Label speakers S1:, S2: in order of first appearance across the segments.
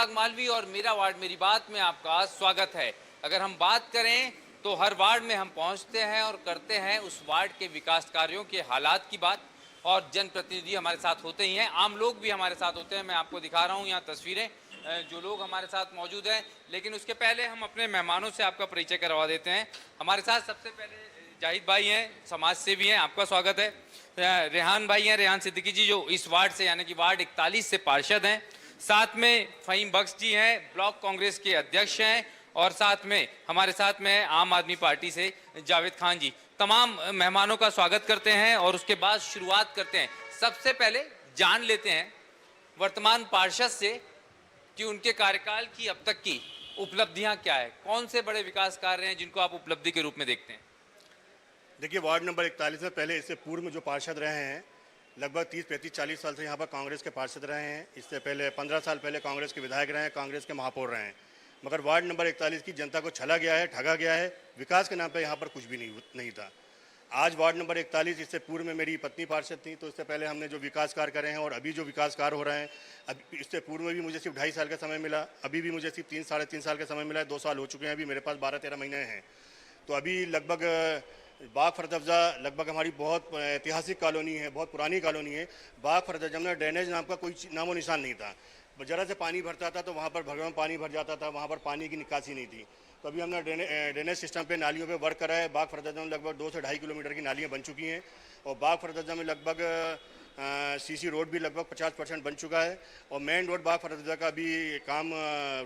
S1: अनुराग मालवी और मेरा वार्ड मेरी बात में आपका स्वागत है। अगर हम बात करें तो हर वार्ड में हम पहुंचते हैं और करते हैं उस वार्ड के विकास कार्यों के हालात की बात, और जनप्रतिनिधि हमारे साथ होते ही हैं, आम लोग भी हमारे साथ होते हैं। मैं आपको दिखा रहा हूं यहाँ तस्वीरें, जो लोग हमारे साथ मौजूद हैं। लेकिन उसके पहले हम अपने मेहमानों से आपका परिचय करवा देते हैं। हमारे साथ सबसे पहले जाहिद भाई हैं, समाज सेवी हैं, आपका स्वागत है। रेहान भाई हैं, रेहान सिद्दीकी जी, जो इस वार्ड से यानी कि वार्ड 41 से पार्षद हैं। साथ में फ़हीम बख्श जी हैं, ब्लॉक कांग्रेस के अध्यक्ष हैं, और साथ में हमारे साथ में आम आदमी पार्टी से जावेद खान जी। तमाम मेहमानों का स्वागत करते हैं और उसके बाद शुरुआत करते हैं। सबसे पहले जान लेते हैं वर्तमान पार्षद से कि उनके कार्यकाल की अब तक की उपलब्धियां क्या है, कौन से बड़े विकास कार्य हैं जिनको आप उपलब्धि के रूप में देखते हैं।
S2: देखिए, वार्ड नंबर 41 में पहले इससे पूर्व में जो पार्षद रहे हैं, लगभग 30, 35, 40 साल से यहाँ पर कांग्रेस के पार्षद रहे हैं। इससे पहले 15 साल पहले कांग्रेस के विधायक रहे हैं, कांग्रेस के महापौर रहे हैं। मगर वार्ड नंबर 41 की जनता को छला गया है, ठगा गया है। विकास के नाम पर यहाँ पर कुछ भी नहीं था। आज वार्ड नंबर 41, इससे पूर्व में मेरी पत्नी पार्षद थी, तो इससे पहले हमने जो विकास कार्य करे हैं और अभी जो विकास कार्य हो रहे हैं, अब इससे पूर्व में भी मुझे सिर्फ 2.5 साल का समय मिला, अभी भी मुझे सिर्फ 3, साढ़े 3 साल का समय मिला है। 2 साल हो चुके हैं, अभी मेरे पास 12-13 महीने हैं। तो अभी लगभग बाग फरदफ्जा लगभग हमारी बहुत ऐतिहासिक कॉलोनी है, बहुत पुरानी कॉलोनी है। बाग फरदफ्जा में ड्रेनेज नाम का कोई नामो निशान नहीं था। ज़रा से पानी भरता था तो वहाँ पर भगवान पानी भर जाता था, वहाँ पर पानी की निकासी नहीं थी। तो अभी हमने ड्रेनेज सिस्टम पे, नालियों पे वर्क करा है। बाग फरदफ्जा में लगभग 2 से 2.5 किलोमीटर की नालियाँ बन चुकी हैं, और बाग फरदफ्जा में लगभग सीसी रोड भी लगभग 50% बन चुका है, और मेन रोड बाग फरदफ्जा का भी काम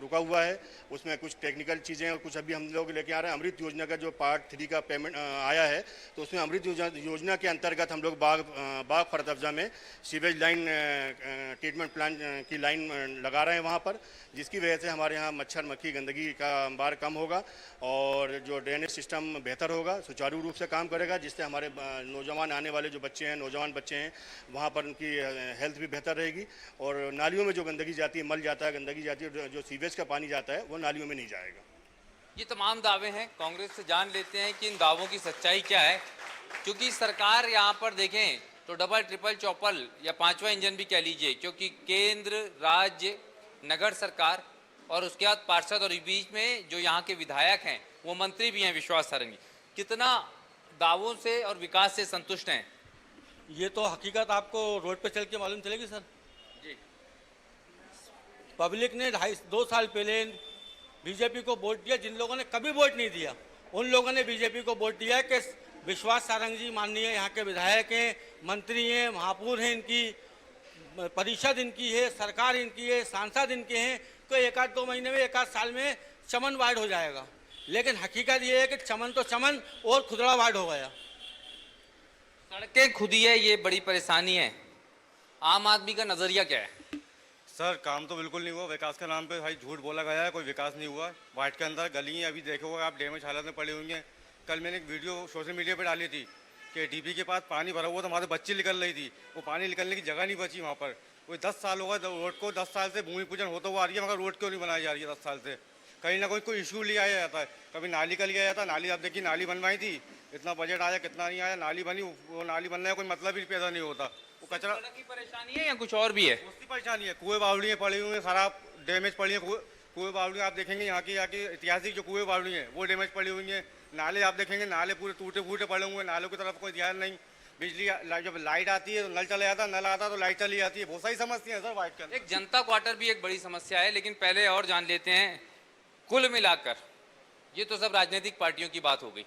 S2: रुका हुआ है। उसमें कुछ टेक्निकल चीज़ें और कुछ अभी हम लोग लेके आ रहे हैं। अमृत योजना का जो पार्ट 3 का पेमेंट आया है, तो उसमें अमृत योजना के अंतर्गत हम लोग बाग फरदफ्जा में सीवेज लाइन, ट्रीटमेंट प्लांट की लाइन लगा रहे हैं वहाँ पर, जिसकी वजह से हमारे यहाँ मच्छर मक्खी गंदगी का अंबार कम होगा और जो ड्रेनेज सिस्टम बेहतर होगा, सुचारू रूप से काम करेगा, जिससे हमारे नौजवान आने वाले जो बच्चे हैं, नौजवान बच्चे हैं, वहाँ पर उनकी हेल्थ भी बेहतर रहेगी। और नालियों में जो गंदगी जाती है, मल जाता है, गंदगी जाती है, जो सीवेज का पानी जाता है, वो नालियों में नहीं जाएगा।
S1: ये तमाम दावे हैं, कांग्रेस से जान लेते हैं कि इन दावों की सच्चाई क्या है। क्योंकि सरकार यहाँ पर देखें तो डबल, ट्रिपल, चौपल या 5वां इंजन भी कह लीजिए, क्योंकि केंद्र, राज्य, नगर सरकार और उसके बाद पार्षद, और बीच में जो यहाँ के विधायक हैं वो मंत्री भी हैं विश्वास सारंगी। कितना दावों से और विकास से संतुष्ट हैं?
S3: ये तो हकीकत आपको रोड पे चल के मालूम चलेगी सर
S1: जी।
S3: पब्लिक ने 2 साल पहले बीजेपी को वोट दिया। जिन लोगों ने कभी वोट नहीं दिया, उन लोगों ने बीजेपी को वोट दिया है कि विश्वास सारंग जी माननीय यहाँ के विधायक हैं, मंत्री हैं, महापौर हैं, इनकी परिषद इनकी है, सरकार इनकी है, सांसद इनके हैं, तो 1-2 महीने में, 1-8 साल में चमन वार्ड हो जाएगा। लेकिन हकीकत ये है कि चमन तो चमन और खुदरा वार्ड हो गया।
S1: सड़कें खुदी है, ये बड़ी परेशानी है। आम आदमी का नजरिया क्या है?
S4: सर, काम तो बिल्कुल नहीं हुआ। विकास के नाम पे भाई झूठ बोला गया है, कोई विकास नहीं हुआ। वार्ड के अंदर गली अभी देखोगे आप, डैमेज हालत में पड़ी हुई हैं। कल मैंने एक वीडियो सोशल मीडिया पे डाली थी कि डीपी के पास पानी भरा हुआ, तो हमारे बच्ची निकल रही थी, वो पानी निकलने की जगह नहीं बची वहाँ पर। कोई 10 साल होगा रोड को, 10 साल से भूमि पूजन होता हुआ आ रही है, मगर रोड क्यों नहीं बनाई जा रही है 10 साल से? कहीं ना कोई इशू लिया जाता है। कभी नाली का लिया जाता है, नाली आप देखिए, नाली बनवाई थी, इतना बजट आया, कितना नहीं आया, नाली बनी, वो नाली बनने का कोई मतलब ही पैदा नहीं होता। वो कचरा
S1: की परेशानी है या कुछ और भी है?
S4: उसकी परेशानी है। कुएं बावड़ियाँ पड़ी हुई हैं, खराब डैमेज पड़ी हैं। कुएं बावड़ियाँ आप देखेंगे, यहाँ की ऐतिहासिक जो कुएं बावड़ी हैं वो डैमेज पड़ी हुई हैं। नाले आप देखेंगे, नाले पूरे टूटे फूटे पड़े हुए हैं, नालों की तरफ कोई ध्यान नहीं। बिजली जब लाइट आती है तो नल चला जाता है, नल आता तो लाइट चली जाती है। बहुत सारी समस्या है सर वाइट के अंदर।
S1: एक जनता क्वार्टर भी एक बड़ी समस्या है। लेकिन पहले और जान लेते हैं, कुल मिलाकर ये तो सब राजनीतिक पार्टियों की बात हो गई,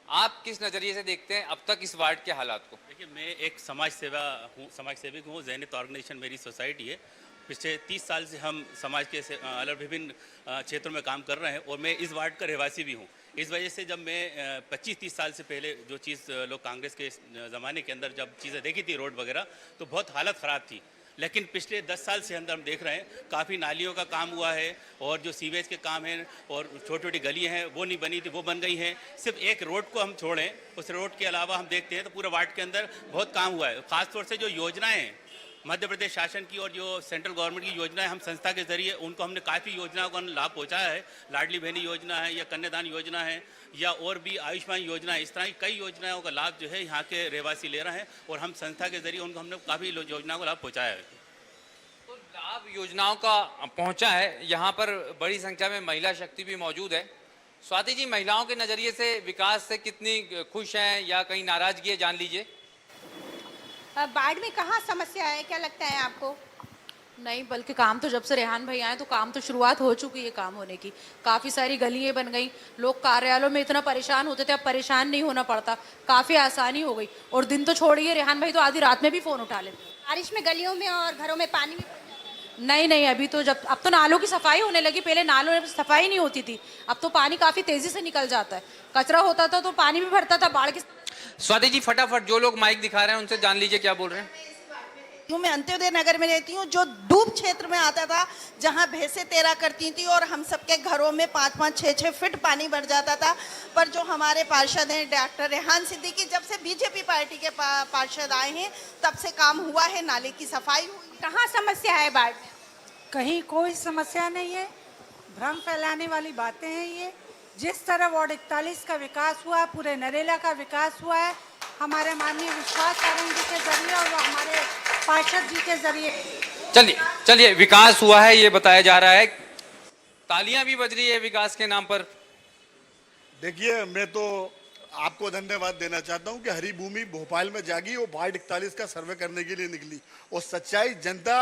S1: आप किस नज़रिए से देखते हैं अब तक इस वार्ड के हालात को?
S5: देखिए, मैं एक समाज सेवक हूँ। ज़ैनित ऑर्गेनाइजेशन मेरी सोसाइटी है। पिछले 30 साल से हम समाज के अलग विभिन्न क्षेत्रों में काम कर रहे हैं, और मैं इस वार्ड का रहवासी भी हूँ। इस वजह से जब मैं 25-30 साल से पहले जो चीज़ लोग कांग्रेस के ज़माने के अंदर जब चीज़ें देखी थी रोड वगैरह, तो बहुत हालत ख़राब थी। लेकिन पिछले 10 साल से अंदर हम देख रहे हैं काफ़ी नालियों का काम हुआ है, और जो सीवेज के काम हैं और छोटी छोटी गलियां हैं वो नहीं बनी थी, वो बन गई हैं। सिर्फ एक रोड को हम छोड़ें, उस रोड के अलावा हम देखते हैं तो पूरे वार्ड के अंदर बहुत काम हुआ है। ख़ासतौर से जो योजनाएं मध्य प्रदेश शासन की और जो सेंट्रल गवर्नमेंट की योजनाएं, हम संस्था के जरिए उनको हमने काफ़ी योजनाओं का लाभ पहुंचाया है। लाडली बहनी योजना है, या कन्यादान योजना है, या और भी आयुष्मान योजना है। इस तरह की कई योजनाओं का लाभ जो है यहाँ के रहवासी ले रहे हैं, और हम संस्था के जरिए उनको हमने काफ़ी योजनाओं का लाभ पहुँचाया है।
S1: तो लाभ लाभ योजनाओं का पहुंचा है, यहाँ पर बड़ी संख्या में महिला शक्ति भी मौजूद है। स्वाति जी, महिलाओं के नजरिए से विकास से कितनी खुश हैं या कहीं नाराजगी है, जान लीजिए।
S6: बाढ़ में कहाँ समस्या है, क्या लगता है आपको?
S7: नहीं, बल्कि काम तो जब से रेहान भाई आए तो काम तो शुरुआत हो चुकी है काम होने की। काफ़ी सारी गलियां बन गई, लोग कार्यालयों में इतना परेशान होते थे, अब परेशान नहीं होना पड़ता, काफ़ी आसानी हो गई। और दिन तो छोड़िए, रेहान भाई तो आधी रात में भी फ़ोन उठा लेते।
S6: बारिश में गलियों में और घरों में पानी भी
S7: नहीं नहीं, अभी तो अब तो नालों की सफाई होने लगी, पहले नालों में सफाई नहीं होती थी, अब तो पानी काफ़ी तेज़ी से निकल जाता है। कचरा होता था तो पानी भी भरता था बाढ़ के।
S1: स्वाति जी, फटाफट जो लोग माइक दिखा रहे हैं उनसे जान लीजिए क्या बोल रहे हैं।
S8: मैं अंत्योदय नगर में रहती हूँ, जो डूब क्षेत्र में आता था, जहाँ भैंसें तैरा करती थी और हम सबके घरों में 5-5, 6-6 फीट पानी भर जाता था। पर जो हमारे पार्षद हैं डॉक्टर रेहान सिद्दीकी, जब से बीजेपी पार्टी के पार्षद आए हैं तब से काम हुआ है, नाले की सफाई हुई।
S6: कहाँ समस्या है बाढ़ में?
S9: कहीं कोई समस्या नहीं है, भ्रम फैलाने वाली बातें हैं ये। जिस तरह वार्ड 41 का विकास हुआ, पूरे नरेला का विकास हुआ है, हमारे माननीय विश्वास सारंग जी के जरिए और हमारे पार्षद जी के जरिए।
S1: चलिए विकास हुआ है ये बताया जा रहा है, तालियां भी बज रही है विकास के नाम पर।
S10: देखिए, मैं तो आपको धन्यवाद देना चाहता हूं कि हरी भूमि भोपाल में जागी और वार्ड 41 का सर्वे करने के लिए निकली, और सच्चाई जनता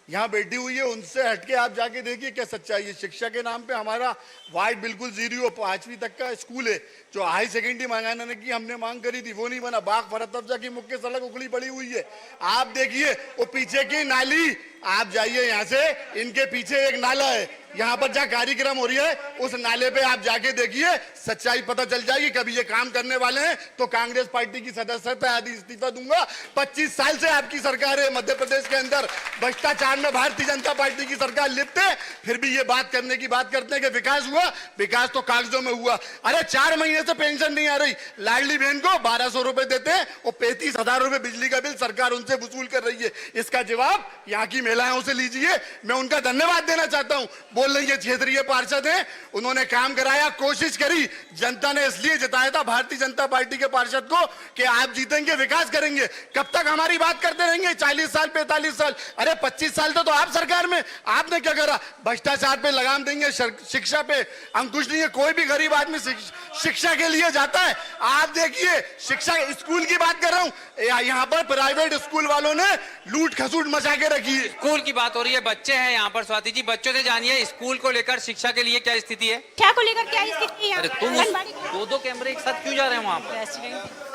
S10: यहाँ बैठी हुई है, उनसे हटके आप जाके देखिए क्या सच्चाई है। शिक्षा के नाम पे हमारा वार्ड बिल्कुल 0 5वीं तक का स्कूल है, जो हाई सेकेंडरी मंगाने की हमने मांग करी थी वो नहीं बना। बाग फरत अफजा की मुख्य सड़क उखड़ी पड़ी हुई है, आप देखिए। वो पीछे की नाली, आप जाइए यहाँ से, इनके पीछे एक नाला है, यहाँ पर जहाँ कार्यक्रम हो रही है उस नाले पे आप जाके देखिए, सच्चाई पता चल जाएगी। कभी ये काम करने वाले हैं तो कांग्रेस पार्टी की सदस्यता आदि इस्तीफा दूंगा। 25 साल से आपकी सरकार है मध्य प्रदेश के अंदर, भ्रष्टाचार में भारतीय जनता पार्टी की सरकार लिप्त है, फिर भी ये बात करने की बात करते हैं कि विकास हुआ। विकास तो कागजों में हुआ। अरे 4 महीने से पेंशन नहीं आ रही, लाडली बहन को 1200 रुपए देते हैं और 35,000 रुपए बिजली का बिल सरकार उनसे वसूल कर रही है। इसका जवाब यहाँ की महिलाओं से लीजिए। मैं उनका धन्यवाद देना चाहता हूँ, बोल रही है क्षेत्रीय पार्षद हैं, उन्होंने काम कराया, कोशिश करी। जनता ने इसलिए जिताया था भारतीय जनता पार्टी के पार्षद को कि आप जीतेंगे, विकास करेंगे। कब तक हमारी बात करते रहेंगे? 40 साल 45 साल, अरे 25 साल तो आप सरकार में, आपने क्या करा? भ्रष्टाचार पे लगाम देंगे, शिक्षा पे अंकुश नहीं है। कोई भी गरीब आदमी शिक्षा के लिए जाता है। आप देखिए, शिक्षा स्कूल की बात कर रहा हूँ, यहाँ पर प्राइवेट स्कूल वालों ने लूट खसूट मचा के रखी है।
S1: स्कूल की बात हो रही है, बच्चे हैं यहाँ पर। स्वाति जी, बच्चों से जानिए स्कूल को लेकर, शिक्षा के लिए क्या स्थिति है?
S6: शिक्षा को लेकर क्या स्थिति है?
S1: अरे तुम 2 कैमरे एक साथ क्यों जा रहे हैं वहाँ पर?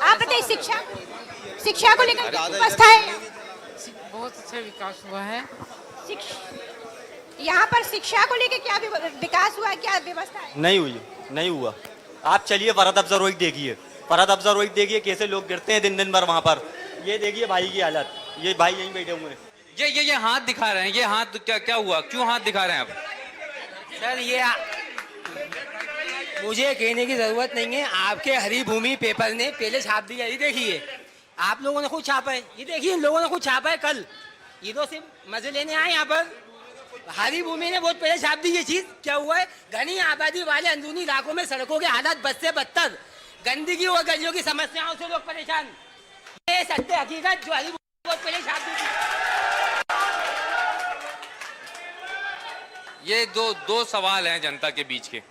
S6: आप बताइए, शिक्षा को लेकर क्या व्यवस्था है?
S7: बहुत अच्छा विकास हुआ है।
S6: यहाँ पर शिक्षा को लेकर क्या विकास हुआ है, क्या व्यवस्था है?
S11: नहीं हुआ। आप चलिए फरहत अफजा रोड देखिए, फरहत अफजा रोड देखिए, कैसे लोग गिरते हैं दिन भर वहाँ पर। ये देखिए भाई की हालत, ये भाई यहीं बैठे हुए हैं।
S1: ये हाथ दिखा रहे हैं, ये हाथ क्या हुआ, क्यों हाथ दिखा रहे हैं आप?
S12: सर, ये मुझे कहने की जरूरत नहीं है, आपके हरी भूमि पेपर ने पहले छाप दिया। ये देखिए, आप लोगों ने खुद छापा है, ये देखिए इन लोगों ने खुद छापा है। कल ये तो सिर्फ मजे लेने आए यहाँ पर, हरी भूमि ने बहुत पहले छाप दी ये चीज। क्या हुआ है, घनी आबादी वाले अंदरूनी इलाकों में सड़कों के हालात बद से बदतर, गंदगी और गलियों की समस्याओं से लोग परेशान। ये सत्य हकीकत जो हरी भूमि बहुत पहले छाप दी थी।
S1: ये दो सवाल हैं जनता के बीच के।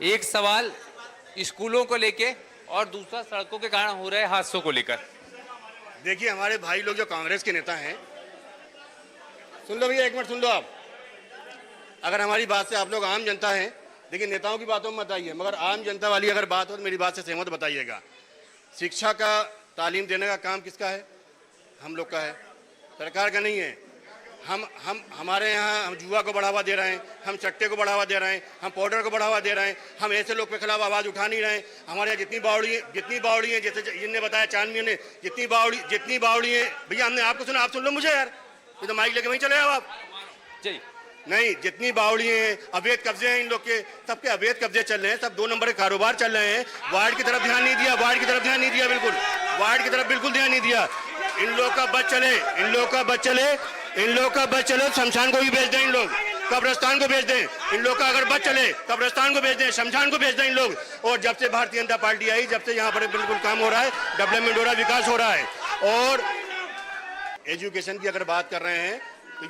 S1: एक सवाल स्कूलों को लेके और दूसरा सड़कों के कारण हो रहे हादसों को लेकर।
S2: देखिए, हमारे भाई लोग जो कांग्रेस के नेता हैं, सुन लो भैया, एक मिनट सुन लो आप। अगर हमारी बात से आप लोग आम जनता हैं, देखिए नेताओं की बातों में मत आइए, मगर आम जनता वाली अगर बात हो तो मेरी बात से सहमत बताइएगा। शिक्षा का, तालीम देने का काम किसका है? हम लोग का है, सरकार का नहीं है। हमारे यहाँ हम जुआ को बढ़ावा दे रहे हैं, हम चट्टे को बढ़ावा दे रहे हैं, हम पाउडर को बढ़ावा दे रहे हैं, हम ऐसे लोग के खिलाफ आवाज़ उठा नहीं रहे हैं। हमारे यहाँ जितनी बावड़ी है, जैसे जिनने बताया चांदनी ने, जितनी बावड़ी है भैया, हमने आपको सुना, आप सुन लो मुझे यार, ये तो माइक लेके वहीं चले आओ आप जी। नहीं, जितनी बावड़ी हैं, अवैध कब्जे हैं इन लोग के, सबके अवैध कब्जे चल रहे हैं, सब 2 नंबर के कारोबार चल रहे हैं। वार्ड की तरफ ध्यान नहीं दिया, वार्ड की तरफ ध्यान नहीं दिया, बिल्कुल वार्ड की तरफ बिल्कुल ध्यान नहीं दिया। इन लोग का बच चले, इन लोग का बच चले, शमशान को भी भेज दें इन लोग, कब्रिस्तान को भेज दें। इन लोग का अगर बच चले, कब्रिस्तान को भेज दें, शमशान को भेज दें इन लोग। और जब से भारतीय जनता पार्टी आई, जब से यहाँ पर बिल्कुल काम हो रहा है, डेवलपमेंट हो रहा है, विकास हो रहा है। और एजुकेशन की अगर बात कर रहे हैं तो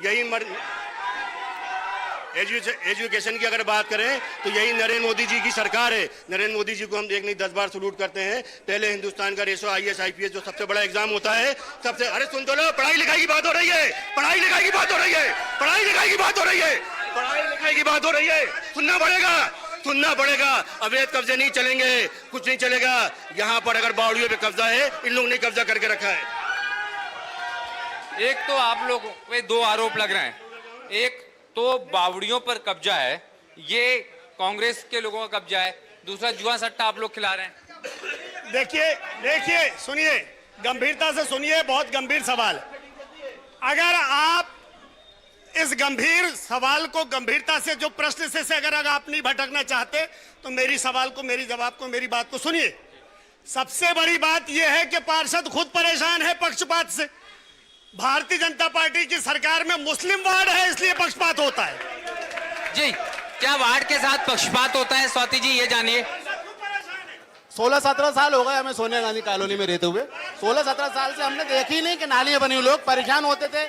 S2: एजुकेशन की अगर बात करें तो यही नरेंद्र मोदी जी की सरकार है। नरेंद्र मोदी जी को हम एक नहीं 10 बार सलूट करते हैं। पहले हिंदुस्तान का रेशो IAS IPS जो सबसे बड़ा एग्जाम होता है, सबसे, अरे सुन तो लो, पढ़ाई लिखाई की बात हो रही है, पढ़ाई लिखाई की बात हो रही है, पढ़ाई लिखाई की बात हो रही है, पढ़ाई लिखाई की बात हो रही है। सुनना पड़ेगा, सुनना पड़ेगा। अवैध कब्जे नहीं चलेंगे, कुछ नहीं चलेगा। यहाँ पर अगर बावड़ियों पे कब्जा है, इन लोगों ने कब्जा करके रखा है।
S1: एक तो आप लोगों पे दो आरोप लग रहे हैं। एक तो बावड़ियों पर कब्जा है, ये कांग्रेस के लोगों का कब्जा है। दूसरा जुआ सट्टा आप लोग खिला रहे हैं।
S13: देखिए सुनिए, गंभीरता से सुनिए, बहुत गंभीर सवाल। अगर आप इस गंभीर सवाल को गंभीरता से, जो प्रश्न से अगर आप नहीं भटकना चाहते तो मेरी सवाल को, मेरी जवाब को, मेरी बात को सुनिए। सबसे बड़ी बात यह है कि पार्षद खुद परेशान है पक्षपात से। भारतीय जनता पार्टी की सरकार में मुस्लिम वार्ड है, इसलिए पक्षपात होता है।
S1: जी, क्या वार्ड के साथ पक्षपात होता है स्वाति जी, ये जानिए।
S14: 16-17 साल हो गए हमें सोनिया गांधी कॉलोनी में रहते हुए। 16-17 साल से हमने देखी नहीं कि नालियां बनी हुई, लोग परेशान होते थे।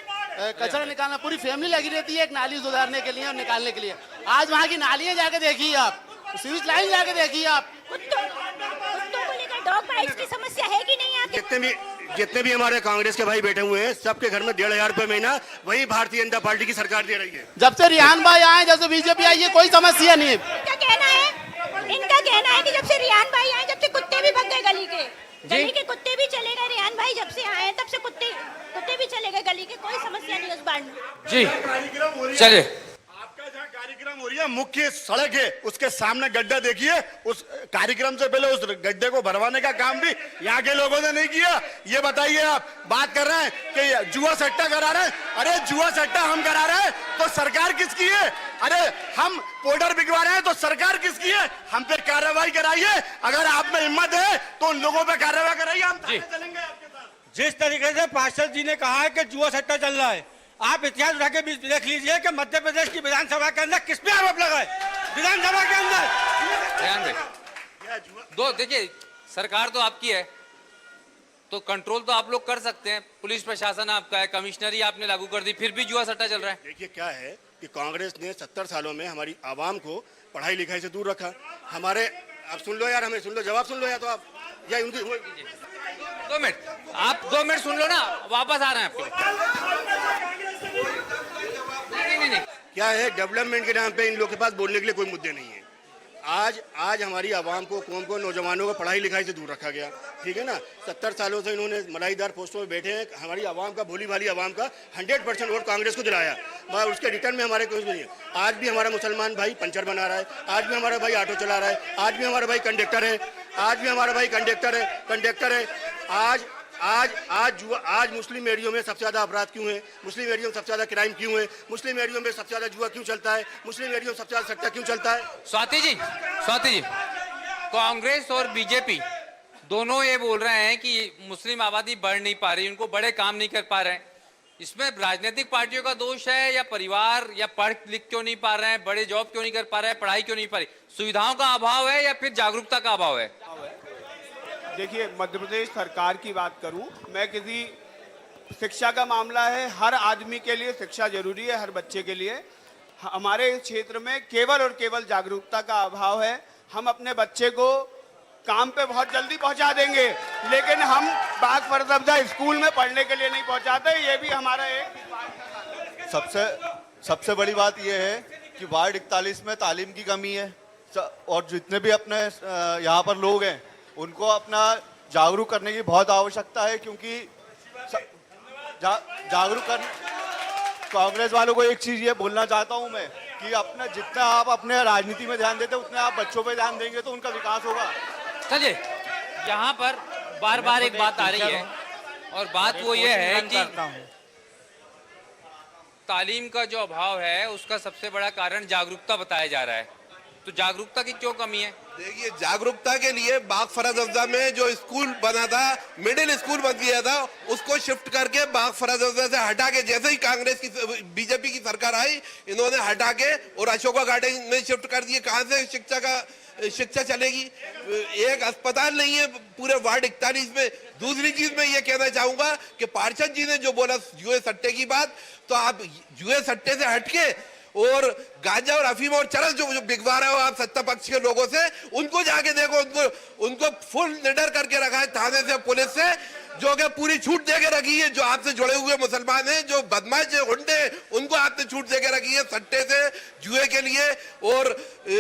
S14: कचरा निकालना, पूरी फैमिली लगी रहती है एक नाली सुधारने के लिए और निकालने के लिए। आज वहाँ की नालियां जाके देखिए आप, सीवेज लाइन जाके देखिए आप।
S6: कुत्तों को लेकर डॉग बाइट्स की समस्या है कि नहीं आपके?
S2: जितने भी हमारे कांग्रेस के भाई बैठे हुए हैं, सबके घर में 1,500 रुपए महीना वही भारतीय जनता पार्टी की सरकार दे रही है।
S14: जब से रिहान भाई आए, जब से बीजेपी आई है, कोई समस्या नहीं है।
S6: इनका कहना है कि जब से रियान भाई आए, जब से कुत्ते भी भग गए गली के कुत्ते भी चले गए। रियान भाई जब से आए तब से कुत्ते भी चले गए गली के, कोई समस्या नहीं उस बार में।
S1: जी चलिए,
S10: आपका जहाँ कार्यक्रम हो रही है, मुख्य सड़क है, उसके सामने गड्ढा देखिए। उस कार्यक्रम से पहले उस गड्ढे को भरवाने का काम भी यहाँ के लोगों ने नहीं किया। ये बताइए, आप बात कर रहे हैं कि जुआ सट्टा करा रहे हैं। अरे जुआ सट्टा हम करा रहे हैं तो सरकार किसकी है? अरे हम पाउडर बिकवा रहे हैं तो सरकार किसकी है? हम पे कार्रवाई कराइए। अगर आप में हिम्मत है तो उन लोगों पे कार्रवाई कराइए, हम चलेंगे आपके साथ।
S3: जिस तरीके से पार्षद जी ने कहा है कि जुआ सट्टा चल रहा है, आप इतिहास उठा के देख लीजिए कि मध्य प्रदेश की विधानसभा के अंदर किस पे आरोप लगाए। विधानसभा के अंदर
S1: दो, देखिए सरकार तो आपकी है तो कंट्रोल तो आप लोग कर सकते हैं। पुलिस प्रशासन आपका है, कमिश्नरी आपने लागू कर दी, फिर भी जुआ सट्टा चल रहा है।
S2: देखिए क्या है कि कांग्रेस ने 70 सालों में हमारी आवाम को पढ़ाई लिखाई से दूर रखा। हमारे, आप सुन लो यार, हमें सुन लो, जवाब सुन लो या तो आप, या उनकी
S1: 2 मिनट, आप 2 मिनट सुन लो ना, वापस आ रहे हैं आपको। नहीं।
S2: क्या है, डेवलपमेंट के नाम पे इन लोगों के पास बोलने के लिए कोई मुद्दे नहीं है। आज हमारी आवाम को, कौम को, नौजवानों को पढ़ाई लिखाई से दूर रखा गया, ठीक है ना। 70 सालों से इन्होंने मलाईदार पोस्टों में बैठे हैं। हमारी आवाम का, भोली भाली आवाम का 100% वोट कांग्रेस को दिलाया, मगर उसके रिटर्न में हमारे कुछ भी नहीं है। आज भी हमारा मुसलमान भाई पंचर बना रहा है, आज भी हमारा भाई ऑटो चला रहा है, आज भी हमारा भाई कंडक्टर है, आज भी हमारा भाई कंडक्टर है। आज मुस्लिम एरियो में सबसे ज्यादा अपराध क्यों है? मुस्लिम एरियो में सबसे ज्यादा क्राइम क्यों है? मुस्लिम एरियो में सबसे ज्यादा जुआ क्यों चलता है? मुस्लिम एरियो में सबसे ज्यादा सट्टा क्यों चलता है?
S1: स्वाति जी, कांग्रेस और बीजेपी दोनों ये बोल रहे हैं कि मुस्लिम आबादी बढ़ नहीं पा रही, उनको बड़े काम नहीं कर पा रहे हैं। इसमें राजनीतिक पार्टियों का दोष है या परिवार, या पढ़ लिख क्यों नहीं पा रहे हैं, बड़े जॉब क्यों नहीं कर पा रहे हैं, पढ़ाई क्यों नहीं पा रही? सुविधाओं का अभाव है या फिर जागरूकता का अभाव है?
S15: देखिए, मध्य प्रदेश सरकार की बात करूं मैं, किसी शिक्षा का मामला है, हर आदमी के लिए शिक्षा जरूरी है, हर बच्चे के लिए। हमारे क्षेत्र में केवल और केवल जागरूकता का अभाव है। हम अपने बच्चे को काम पे बहुत जल्दी पहुंचा देंगे, लेकिन हम बाग फरदब्जा स्कूल में पढ़ने के लिए नहीं पहुंचाते। ये भी हमारा एक
S10: सबसे बड़ी बात यह है कि वार्ड 41 में तालीम की कमी है, और जितने भी अपने यहाँ पर लोग हैं उनको अपना जागरूक करने की बहुत आवश्यकता है, क्योंकि जागरूक करने, कांग्रेस वालों को एक चीज ये बोलना चाहता हूँ मैं कि अपना, जितना आप अपने राजनीति में ध्यान देते उतने आप बच्चों पे ध्यान देंगे तो उनका विकास होगा।
S1: चलिए, यहाँ पर बार बार एक बात आ रही है, और बात वो ये है कि तालीम का जो अभाव है उसका सबसे बड़ा कारण जागरूकता बताया जा रहा है। तो जागरूकता की क्यों कमी है?
S16: देखिए, जागरूकता के लिए बाग फराज अफ्जा में जो स्कूल बना था, मिडिल स्कूल बन गया था, उसको शिफ्ट करके बाग फराज अफ्जा से हटा के, जैसे ही कांग्रेस की, बीजेपी की सरकार आई, इन्होंने हटा के और अशोका गार्डन में शिफ्ट कर दिए। कहां से शिक्षा चलेगी? एक अस्पताल नहीं है पूरे वार्ड 41 में। दूसरी चीज मैं ये कहना चाहूंगा कि पार्षद जी ने जो बोला जुए सट्टे की बात, तो आप जुए सट्टे से हटके और गांजा और अफीम और चरस जो बिकवा रहे हो आप सत्ता पक्ष के लोगों से, उनको जाके देखो, उनको फुल निडर करके रखा है थाने से, पुलिस से, जो कि पूरी छूट दे के रखी है। जो आपसे जुड़े हुए मुसलमान हैं, जो बदमाश गुंडे, उनको आपने छूट दे के रखी है सट्टे से, जुए के लिए और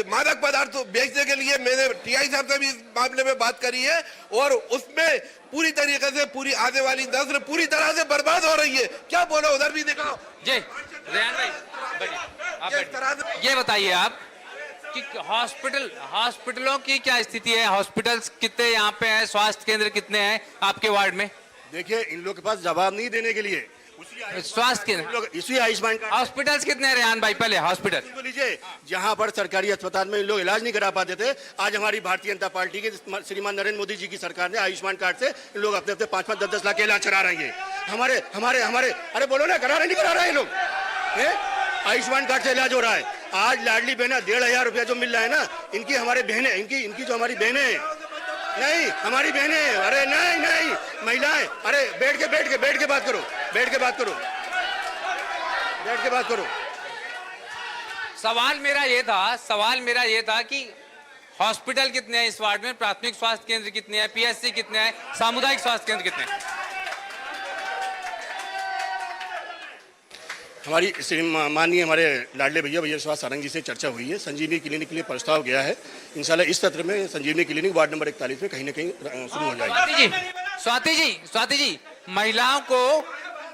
S16: मादक पदार्थ बेचने के लिए। मैंने टीआई साहब से भी इस मामले में बात करी है और उसमें पूरी तरीके से पूरी आने वाली नस्ल पूरी तरह से बर्बाद हो रही है। क्या बोलो, उधर भी दिखाओ।
S1: जी रेहान भाई बैठिए। ये बताइए आप कि हॉस्पिटलों की क्या स्थिति है? हॉस्पिटल्स कितने यहाँ पे हैं? स्वास्थ्य केंद्र कितने हैं आपके वार्ड में?
S2: देखिए, इन लोग के पास जवाब नहीं देने के लिए
S1: स्वास्थ्य केंद्र,
S2: इसी आयुष्मान कार्ड।
S1: हॉस्पिटल्स कितने हैं रेहान भाई? पहले हॉस्पिटल
S2: तो लीजिए, जहां पर सरकारी अस्पताल में इन लोग इलाज नहीं करा पाते थे, आज हमारी भारतीय जनता पार्टी के श्रीमान नरेंद्र मोदी जी की सरकार ने आयुष्मान कार्ड से इन लोग अपने 5-5, 10-10 लाख के इलाज करा रहे हैं। हमारे अरे बोलो ना, करा रहे नहीं करा रहे हैं लोग? आयुष्मान कार्ड से इलाज हो रहा है। आज लाडली बहना 1,500 रुपया जो मिल रहा है ना, इनकी हमारे बहनें, इनकी जो हमारी बहनें हैं, नहीं हमारी बहनें, अरे नहीं महिलाएं, अरे बैठ के बात करो, बैठ के बात करो।
S1: सवाल मेरा ये था कि हॉस्पिटल कितने हैं इस वार्ड में? प्राथमिक स्वास्थ्य केंद्र कितने हैं? पीएचसी कितने हैं? सामुदायिक स्वास्थ्य केंद्र कितने हैं?
S2: हमारी माननीय हमारे लाडले भैया विश्वास सारंग जी से चर्चा हुई है। संजीवनी क्लिनिक के लिए प्रस्ताव गया है। इंशाल्लाह इस सत्र में संजीवनी क्लिनिक वार्ड नंबर 41 में कहीं न कहीं शुरू हो जाएगी।
S1: स्वाति जी, महिलाओं को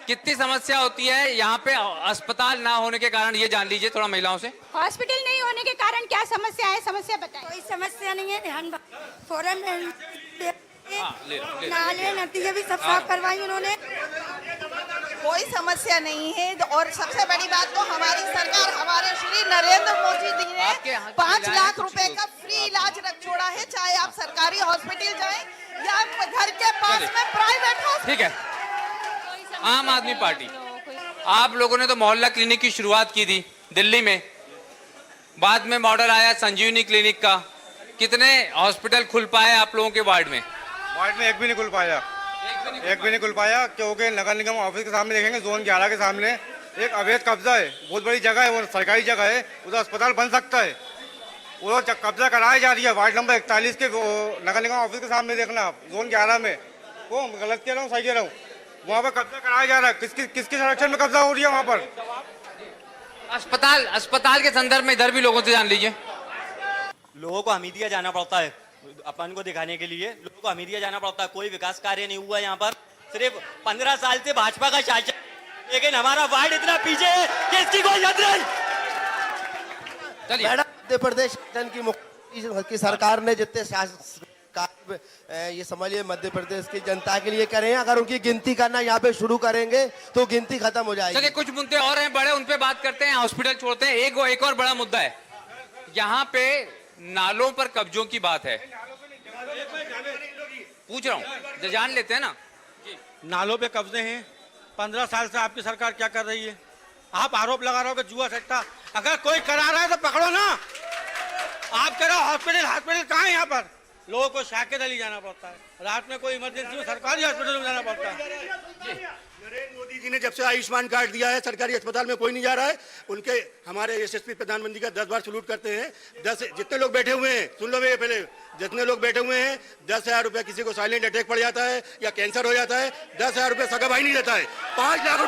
S1: कितनी समस्या होती है यहाँ पे अस्पताल ना होने के कारण? ये जान लीजिए थोड़ा महिलाओं से।
S6: हॉस्पिटल नहीं होने के कारण क्या समस्या है? समस्या बताएं।
S9: कोई समस्या नहीं है। फौरन
S6: नाले नदियाँ भी सब साफ करवाई उन्होंने।
S8: कोई समस्या नहीं है। और सबसे बड़ी बात तो हमारी सरकार, हमारे श्री नरेंद्र मोदी जी ने 5 लाख रुपए का फ्री इलाज रख छोड़ा है, चाहे आप सरकारी हॉस्पिटल जाएं या घर के पास में प्राइवेट हॉस्पिटल।
S1: ठीक है, आम आदमी पार्टी, आप लोगों ने तो मोहल्ला क्लिनिक की शुरुआत की थी दिल्ली में, बाद में मॉडल आया संजीवनी क्लिनिक का। कितने हॉस्पिटल खुल पाए आप लोगों के वार्ड में?
S4: वार्ड में एक भी नहीं खुल पाया, क्योंकि नगर निगम ऑफिस के सामने देखेंगे, जोन 11 के सामने एक अवैध कब्जा है, बहुत बड़ी जगह है, वो सरकारी जगह है, उधर अस्पताल बन सकता है, वो कब्जा कराई जा रही है। वार्ड नंबर 41 के नगर निगम ऑफिस के सामने देखना आप, जोन 11 में, वो गलत कह रहा हूँ सही कह रहा हूँ, वहाँ पर कब्जा कराया जा रहा है। किसके संरक्षण में कब्जा हो रही है वहाँ पर?
S1: अस्पताल के संदर्भ में इधर भी लोगों से जान लीजिए।
S11: लोगों को हमीदिया जाना पड़ता है अपन को दिखाने के लिए, लोगों को हमीदिया जाना पड़ता है। कोई विकास कार्य नहीं हुआ यहाँ पर। सिर्फ 15 साल से भाजपा का शासन, लेकिन हमारा वार्ड इतना पीछे है कि इसकी कोई याद नहीं।
S17: मैडम, मध्य प्रदेश की सरकार ने जितने ये समझिए मध्य प्रदेश की जनता के लिए करें, अगर उनकी गिनती करना यहाँ पे शुरू करेंगे तो गिनती खत्म हो जाएगी।
S1: चलिए, कुछ मुद्दे और हैं बड़े, उन पे बात करते हैं, हॉस्पिटल छोड़ते हैं। एक और बड़ा मुद्दा है, यहाँ पे नालों पर कब्जों की बात है। पूछ रहा हूँ, जान लेते हैं ना।
S3: नालों पे कब्जे हैं। 15 साल से आपकी सरकार क्या कर रही है? आप आरोप लगा रहे हो कि जुआ सट्टा, अगर कोई करा रहा है तो पकड़ो ना। आप कह रहे हो हॉस्पिटल कहाँ है? यहाँ पर लोगों को शाके दली जाना पड़ता है, रात में कोई इमरजेंसी में सरकारी हॉस्पिटल में जाना पड़ता है।
S2: नरेंद्र मोदी जी ने जब से आयुष्मान कार्ड दिया है, सरकारी अस्पताल में कोई नहीं जा रहा है। उनके हमारे एसएसपी प्रधानमंत्री का 10 बार सलूट करते हैं। 10 जितने लोग बैठे हुए हैं, सुन लो मेरे पहले, जितने लोग बैठे हुए हैं, 10,000 रुपया किसी को साइलेंट अटैक पड़ जाता है या कैंसर हो जाता है, 10,000 रुपया सगा भाई नहीं देता है। 5 लाख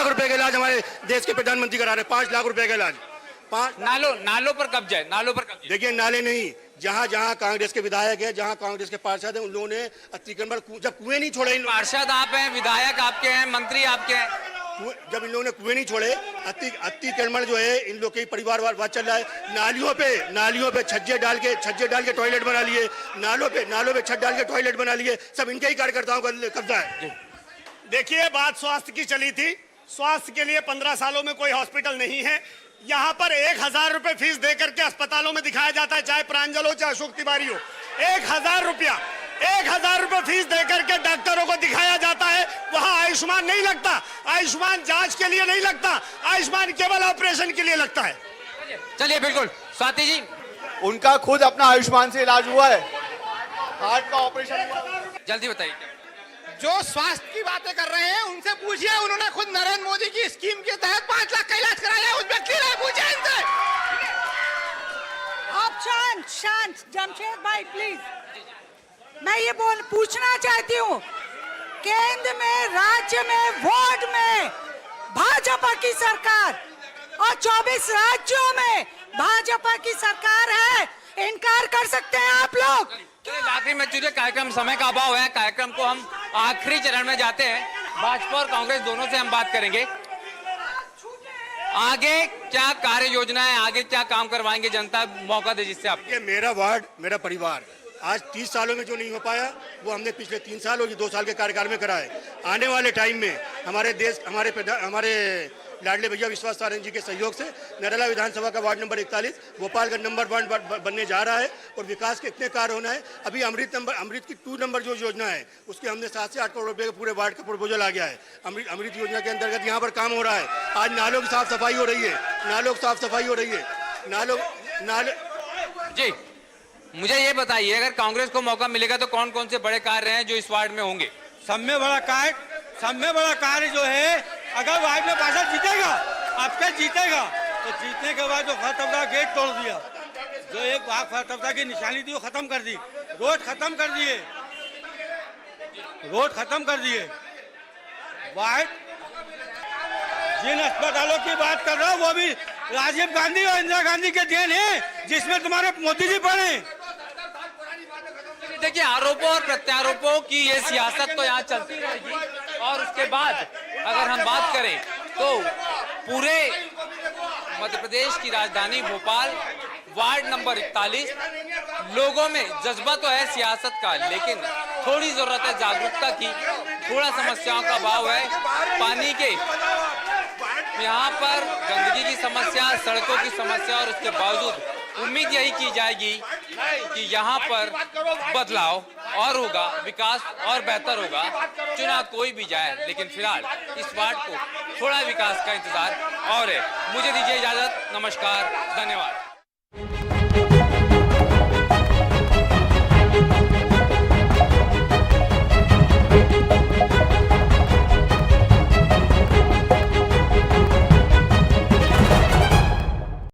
S2: रुपया का इलाज हमारे देश के प्रधानमंत्री करा रहे हैं। 5 लाख रुपए का इलाज।
S1: नालों पर कब्जा है, नालों पर कब्जा।
S2: देखिए, नाले नहीं, जहां कांग्रेस के विधायक है, जहां कांग्रेस के पार्षद हैं, उन लोगों ने अतिक्रमण, जब कुएं नहीं छोड़े,
S1: पार्षद आप हैं, विधायक आपके हैं, मंत्री आपके हैं,
S2: जब इन लोगों ने कुएं नहीं छोड़े, अतिक्रमण जो है इन लोग के परिवारवाद चल रहा है। नालियों पे छज्जे डाल के टॉयलेट बना लिए, नालों पे छत डाल के टॉयलेट बना लिए, सब इनके ही कार्यकर्ताओं का कब्जा है।
S13: देखिए, बात स्वास्थ्य की चली थी। स्वास्थ्य के लिए 15 सालों में कोई हॉस्पिटल नहीं है। यहाँ पर 1,000 रुपए फीस देकर के अस्पतालों में दिखाया जाता है, चाहे प्रांजल हो चाहे अशोक तिवारी हो। 1,000 रुपया फीस देकर के डॉक्टरों को दिखाया जाता है। वहाँ आयुष्मान नहीं लगता, आयुष्मान जांच के लिए नहीं लगता, आयुष्मान केवल ऑपरेशन के लिए लगता है।
S1: चलिए, बिल्कुल स्वाति जी,
S10: उनका खुद अपना आयुष्मान से इलाज हुआ है, हार्ट का ऑपरेशन हुआ।
S1: जल्दी बताइए।
S12: जो स्वास्थ्य की बातें कर रहे हैं उनसे पूछिए, उन्होंने खुद नरेंद्र मोदी की स्कीम के तहत 5 लाख का इलाज कराया, उस व्यक्ति ने पूछे इनसे।
S9: आप शांत शांत, जमशेद भाई प्लीज। मैं ये पूछना चाहती हूँ, केंद्र में, राज्य में, वार्ड में भाजपा की सरकार और 24 राज्यों में भाजपा की सरकार है, इनकार कर सकते हैं आप लोग?
S1: आखिरी में चूंकि कार्यक्रम समय का अभाव है, कार्यक्रम को हम आखिरी चरण में जाते हैं। भाजपा और कांग्रेस दोनों से हम बात करेंगे, आगे क्या कार्य योजना है, आगे क्या काम करवाएंगे जनता, मौका दे जिससे आप।
S2: ये मेरा वार्ड, मेरा परिवार, आज 30 सालों में जो नहीं हो पाया वो हमने पिछले 3 साल और 2 साल के कार्यकाल में करा है। आने वाले टाइम में हमारे देश, हमारे लाडले भैया विश्वास सारंग जी के सहयोग से नरेला विधानसभा का वार्ड नंबर 41 भोपाल का नंबर 1 बनने जा रहा है और विकास के इतने कार्य होना है। अभी अमृत की 2 नंबर जो योजना है उसके हमने 7 से 8 करोड़ रुपए के पूरे वार्ड का प्रपोजल आ गया है। अमृत योजना के अंतर्गत यहाँ पर काम हो रहा है। आज नालों की साफ सफाई हो रही है, नालों
S1: जी मुझे ये बताइए, अगर कांग्रेस को मौका मिलेगा तो कौन कौन से बड़े कार्य हैं जो इस वार्ड में होंगे?
S3: सब में बड़ा कार्य जो है, अगर वार्ड में पार्षद जीतेगा, आपके जीतेगा, तो जीतने के बाद जो फतवदा गेट तोड़ दिया, जो एक फतवदा की निशानी थी वो खत्म कर दी, रोड खत्म कर दिए। वार्ड जिन अस्पतालों की बात कर रहा हूँ वो भी राजीव गांधी और इंदिरा गांधी के देन है, जिसमें तुम्हारे मोदी जी पढ़े।
S1: देखिए, आरोपों और प्रत्यारोपों की ये सियासत तो यहाँ चलती रहेगी और उसके बाद अगर हम बात करें तो पूरे मध्य प्रदेश की राजधानी भोपाल वार्ड नंबर 41 लोगों में जज्बा तो है सियासत का, लेकिन थोड़ी जरूरत है जागरूकता की, थोड़ा समस्याओं का अभाव है, पानी के, यहाँ पर गंदगी की समस्या, सड़कों की समस्या, और उसके बावजूद उम्मीद यही की जाएगी कि यहाँ पर बदलाव और होगा, विकास और बेहतर होगा, चुनाव कोई भी जाए, लेकिन फिलहाल इस वार्ड को थोड़ा विकास का इंतजार और है। मुझे दीजिए इजाजत, नमस्कार, धन्यवाद।